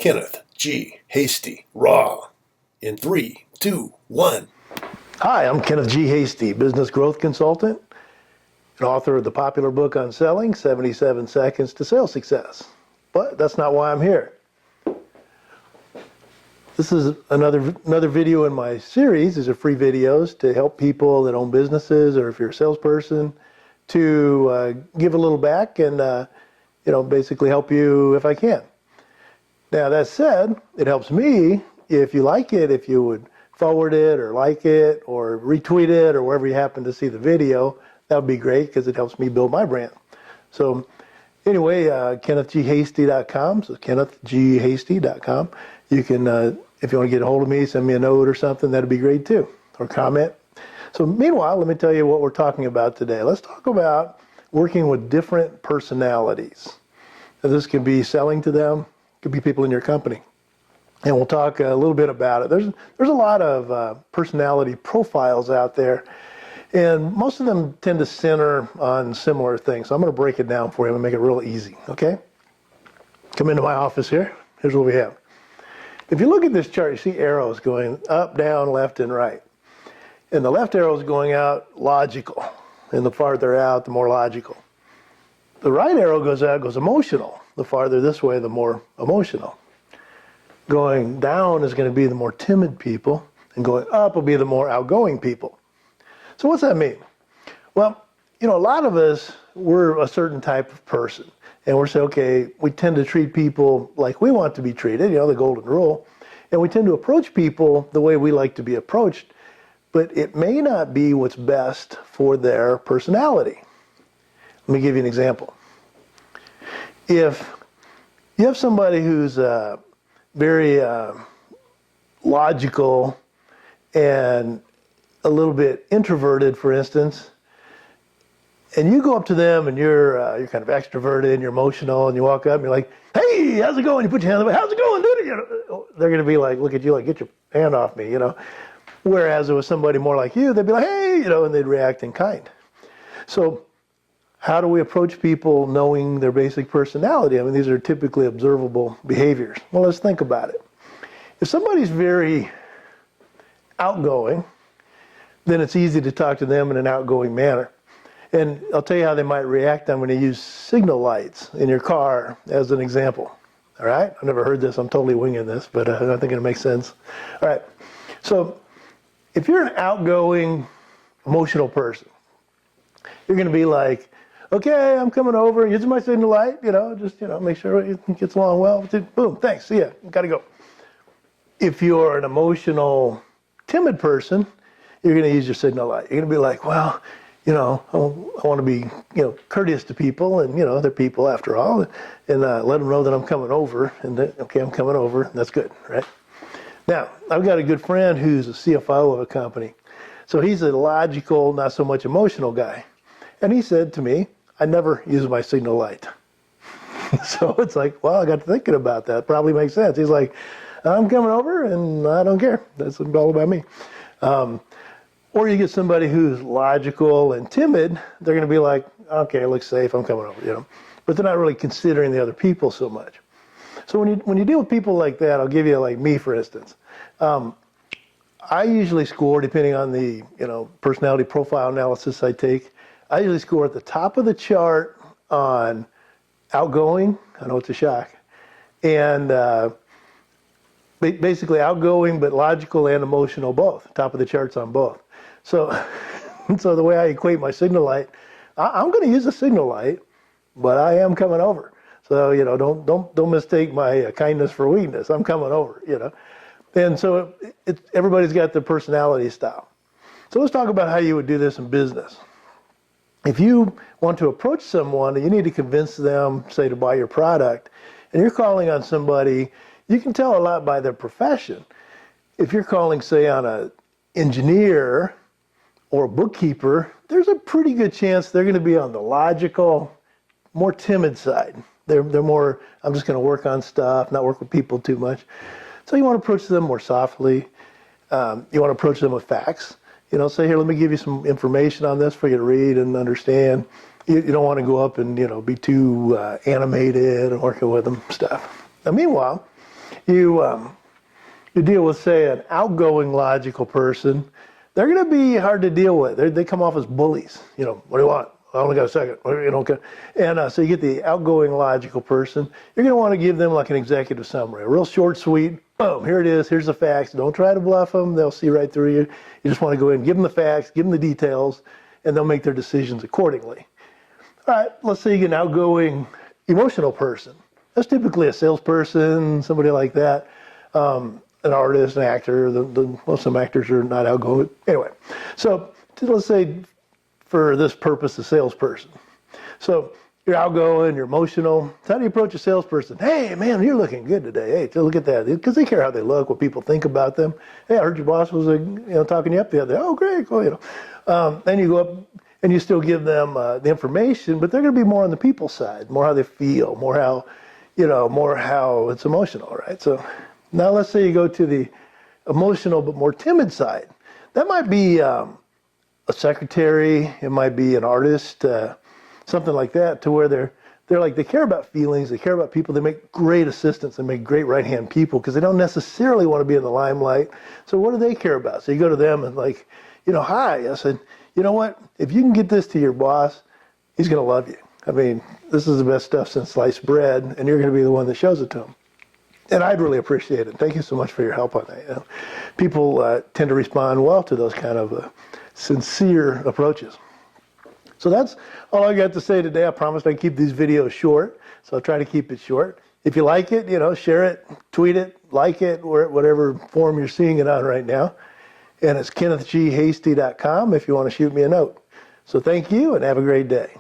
Kenneth G Hasty, raw, in 3, 2, 1. Hi, I'm Kenneth G Hasty, business growth consultant and author of the popular book on selling, 77 Seconds to Sales Success. But that's not why I'm here. This is another video in my series. These are free videos to help people that own businesses, or if you're a salesperson, to give a little back and basically help you if I can. Now that said, it helps me if you like it, if you would forward it or like it or retweet it or wherever you happen to see the video. That would be great because it helps me build my brand. So anyway, KennethGHasty.com. So KennethGHasty.com. You can, if you want to get a hold of me, send me a note or something. That'd be great too, or comment. So meanwhile, let me tell you what we're talking about today. Let's talk about working with different personalities. Now, this could be selling to them, could be people in your company. And we'll talk a little bit about it. There's a lot of personality profiles out there, and most of them tend to center on similar things. So I'm going to break it down for you and make it real easy, okay? Come into my office here. Here's what we have. If you look at this chart, you see arrows going up, down, left, and right. And the left arrow is going out logical, and the farther out, the more logical. The right arrow goes out, goes emotional. The farther this way, the more emotional. Going down is going to be the more timid people, and going up will be the more outgoing people. So what's that mean? Well, a lot of us, we're a certain type of person, and we're saying, okay, we tend to treat people like we want to be treated, the golden rule, and we tend to approach people the way we like to be approached, but it may not be what's best for their personality. Let me give you an example. If you have somebody who's very logical and a little bit introverted, for instance, and you go up to them and you're kind of extroverted and you're emotional, and you walk up and you're like, hey, how's it going? You put your hand on the way, how's it going, dude? They're going to be like, look at you like, get your hand off me, Whereas it was somebody more like you, they'd be like, hey, and they'd react in kind. So how do we approach people knowing their basic personality? I mean, these are typically observable behaviors. Well, let's think about it. If somebody's very outgoing, then it's easy to talk to them in an outgoing manner. And I'll tell you how they might react. I'm going to use signal lights in your car as an example. All right? I've never heard this. I'm totally winging this, but I think it makes sense. All right. So if you're an outgoing, emotional person, you're going to be like, okay, I'm coming over. Here's my signal light. Just make sure it gets along well. Boom, thanks. See ya. Got to go. If you're an emotional, timid person, you're going to use your signal light. You're going to be like, well, I want to be, courteous to people, and they're people after all, and let them know that I'm coming over, and that, okay, I'm coming over. And that's good, right? Now, I've got a good friend who's a CFO of a company, so he's a logical, not so much emotional guy, and he said to me, I never use my signal light. So it's like, well, I got to thinking about that. Probably makes sense. He's like, I'm coming over and I don't care. That's all about me. Or you get somebody who's logical and timid, they're going to be like, okay, it looks safe, I'm coming over, But they're not really considering the other people so much. So when you deal with people like that, I'll give you like me, for instance. I usually score, depending on the personality profile analysis I take, I usually score at the top of the chart on outgoing. I know it's a shock. And basically outgoing, but logical and emotional both. Top of the charts on both. So the way I equate my signal light, I'm going to use a signal light, but I am coming over. So, don't mistake my kindness for weakness. I'm coming over, And so everybody's got their personality style. So let's talk about how you would do this in business. If you want to approach someone and you need to convince them, say, to buy your product, and you're calling on somebody, you can tell a lot by their profession. If you're calling, say, on an engineer or a bookkeeper, there's a pretty good chance they're going to be on the logical, more timid side. They're more, I'm just going to work on stuff, not work with people too much. So you want to approach them more softly. You want to approach them with facts. Say, here, let me give you some information on this for you to read and understand. You don't want to go up and, be too animated and working with them stuff. Now, meanwhile, You deal with, say, an outgoing logical person, they're going to be hard to deal with. They come off as bullies. What do you want? I only got a second. Okay. And so you get the outgoing logical person. You're going to want to give them like an executive summary, a real short, sweet, boom, here it is. Here's the facts. Don't try to bluff them. They'll see right through you. You just want to go in and give them the facts, give them the details, and they'll make their decisions accordingly. All right, let's say you get an outgoing emotional person. That's typically a salesperson, somebody like that. An artist, an actor. Well, some actors are not outgoing. Anyway, so let's say for this purpose, a salesperson. So you're outgoing, you're emotional. So how do you approach a salesperson? Hey, man, you're looking good today. Hey, look at that. Because they care how they look, what people think about them. Hey, I heard your boss was talking you up the other day. Oh, great, cool. Then you go up and you still give them the information, but they're going to be more on the people side, more how they feel, more how it's emotional, right? So now let's say you go to the emotional but more timid side. That might be a secretary, it might be an artist, something like that, to where they care about feelings, they care about people, they make great assistants, they make great right-hand people because they don't necessarily want to be in the limelight. So what do they care about? So you go to them and hi, I said, you know what, if you can get this to your boss, he's going to love you. I mean, this is the best stuff since sliced bread, and you're going to be the one that shows it to him. And I'd really appreciate it. Thank you so much for your help on that. People tend to respond well to those kind of sincere approaches. So that's all I got to say today. I promised I'd keep these videos short, so I'll try to keep it short. If you like it, share it, tweet it, like it, or whatever form you're seeing it on right now. And it's KennethGHasty.com if you want to shoot me a note. So thank you and have a great day.